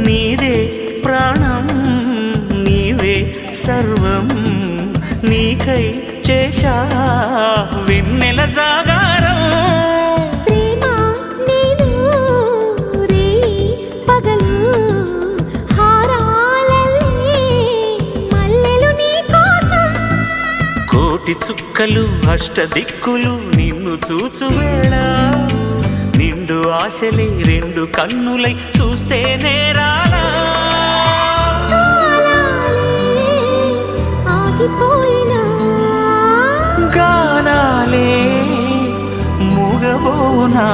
నీదే ప్రాణం నీవే సర్వం నీకై చేశా వెన్నెల జాగారం ప్రేమ నేను రే పగలు హారాలల్లే మల్లెలు నీ కోసం కోటి చుక్కలు అష్టదిక్కులు నిన్ను చూచువేళ నిండు ఆశలే రెండు కన్నులై చూస్తే నేరాలా ఆగిపోయినా గానాలే మూగబోనా